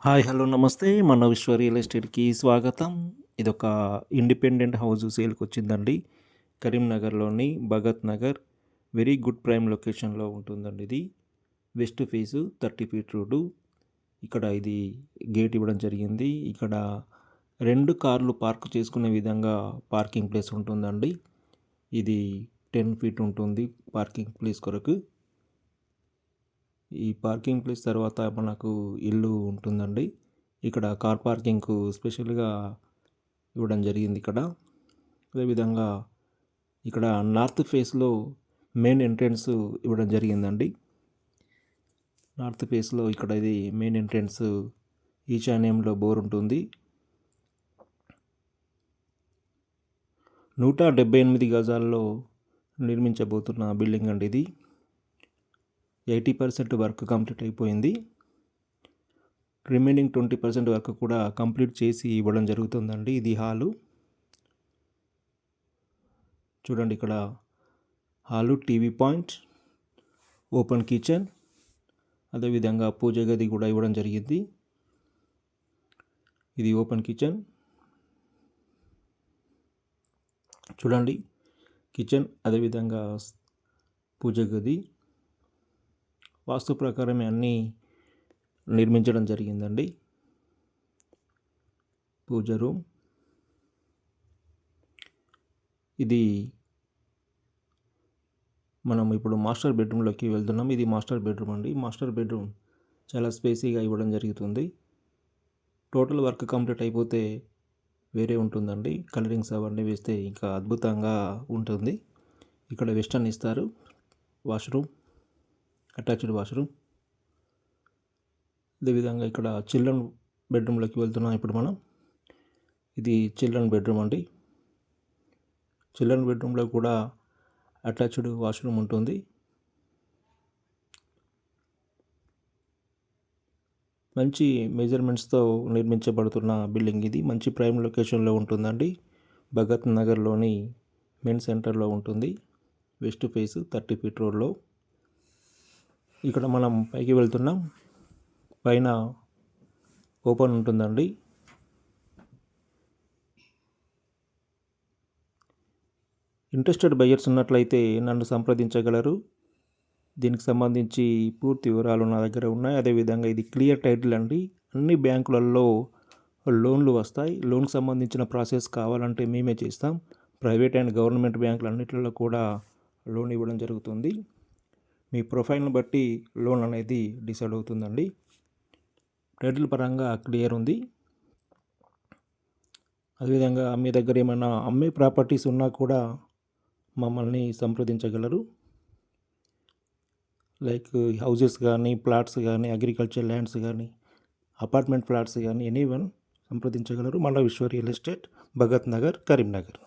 Hi! Hello! నమస్తే. మన విశ్వ రియల్ ఎస్టేట్‌కి స్వాగతం. ఇదొక ఇండిపెండెంట్ హౌస్ సేల్‌కొచ్చిందండి. కరీంనగర్‌లోని Bhagat Nagar very good prime లొకేషన్‌లో ఉంటుందండి ఇది. West face 30 feet road. ఇక్కడ ఇది గేట్ ఇవ్వడం జరిగింది. ఇక్కడ 2 కార్లు పార్క్ చేసుకునే విధంగా పార్కింగ్ ప్లేస్ ఉంటుందండి. ఇది 10 ఫీట్ ఉంటుంది పార్కింగ్ ప్లేస్ కొరకు. ఈ పార్కింగ్ ప్లేస్ తర్వాత మనకు ఇల్లు ఉంటుందండి. ఇక్కడ కార్ పార్కింగ్‌కు స్పెషల్‌గా ఇవ్వడం జరిగింది ఇక్కడ. అదేవిధంగా ఇక్కడ నార్త్ ఫేస్‌లో మెయిన్ ఎంట్రన్స్ ఇవ్వడం జరిగిందండి. నార్త్ ఫేస్‌లో ఇక్కడ ఇది మెయిన్ ఎంట్రన్స్ ఈశాన్యంలో బోర్ ఉంటుంది. 178 గజాల్లో నిర్మించబోతున్న బిల్డింగ్ అండి ఇది. 80% వర్క్ కంప్లీట్ అయిపోయింది. రిమైనింగ్ 20% వర్క్ కూడా కంప్లీట్ చేసి ఇవ్వడం జరుగుతుందండి. ఇది హాలు. చూడండి ఇక్కడ hall, TV point, open kitchen, అదేవిధంగా పూజ గది కూడా ఇవ్వడం జరిగింది. ఇది ఓపెన్ కిచెన్. చూడండి కిచెన్, అదేవిధంగా పూజ గది. వాస్తు ప్రకారమే అన్నీ నిర్మించడం జరిగిందండి. పూజ రూమ్. ఇది మనం ఇప్పుడు మాస్టర్ బెడ్రూమ్లోకి వెళ్తున్నాం. ఇది మాస్టర్ బెడ్రూమ్ అండి. మాస్టర్ బెడ్రూమ్ చాలా స్పేసీగా ఇవ్వడం జరుగుతుంది. టోటల్ వర్క్ కంప్లీట్ అయిపోతే వేరే ఉంటుందండి. కలరింగ్స్ అవన్నీ వేస్తే ఇంకా అద్భుతంగా ఉంటుంది. ఇక్కడ వెస్టర్న్ ఇస్తారు. Washroom, attached washroom. అదేవిధంగా ఇక్కడ చిల్డ్రన్ బెడ్రూమ్లోకి వెళ్తున్నాం ఇప్పుడు మనం. ఇది చిల్డ్రన్ బెడ్రూమ్ అండి. చిల్డ్రన్ బెడ్రూమ్లో కూడా అటాచ్డ్ వాష్రూమ్ ఉంటుంది. మంచి మెజర్మెంట్స్తో నిర్మించబడుతున్న బిల్డింగ్ ఇది. మంచి ప్రైమ్ లొకేషన్లో ఉంటుందండి. భగత్ నగర్లోని మెయిన్ సెంటర్లో ఉంటుంది. వెస్ట్ ఫేస్ 30 ఫీట్ రోడ్లో. ఇక్కడ మనం పైకి వెళ్తున్నాం. పైన ఓపెన్ ఉంటుందండి. ఇంట్రెస్టెడ్ బయర్స్ ఉన్నట్లయితే నన్ను సంప్రదించగలరు. దీనికి సంబంధించి పూర్తి వివరాలు నా దగ్గర ఉన్నాయి. అదేవిధంగా ఇది క్లియర్ టైటిల్ అండి. అన్ని బ్యాంకులలో లోన్లు వస్తాయి. లోన్కి సంబంధించిన ప్రాసెస్ కావాలంటే మేమే చేస్తాం. ప్రైవేట్ అండ్ గవర్నమెంట్ బ్యాంకులు అన్నిటిలో కూడా లోన్ ఇవ్వడం జరుగుతుంది. మీ ప్రొఫైల్ని బట్టి లోన్ అనేది డిసైడ్ అవుతుందండి. టైటిల్ పరంగా క్లియర్ ఉంది. అదేవిధంగా మీ దగ్గర ఏమైనా అమ్మే ప్రాపర్టీస్ ఉన్నా కూడా మమ్మల్ని సంప్రదించగలరు. లైక్ హౌజెస్ కానీ, ప్లాట్స్ కానీ, అగ్రికల్చర్ ల్యాండ్స్ కానీ, అపార్ట్మెంట్ ఫ్లాట్స్ కానీ ఎనీవన్ సంప్రదించగలరు. మన విశ్వ రియల్ ఎస్టేట్, భగత్ నగర్, కరీంనగర్.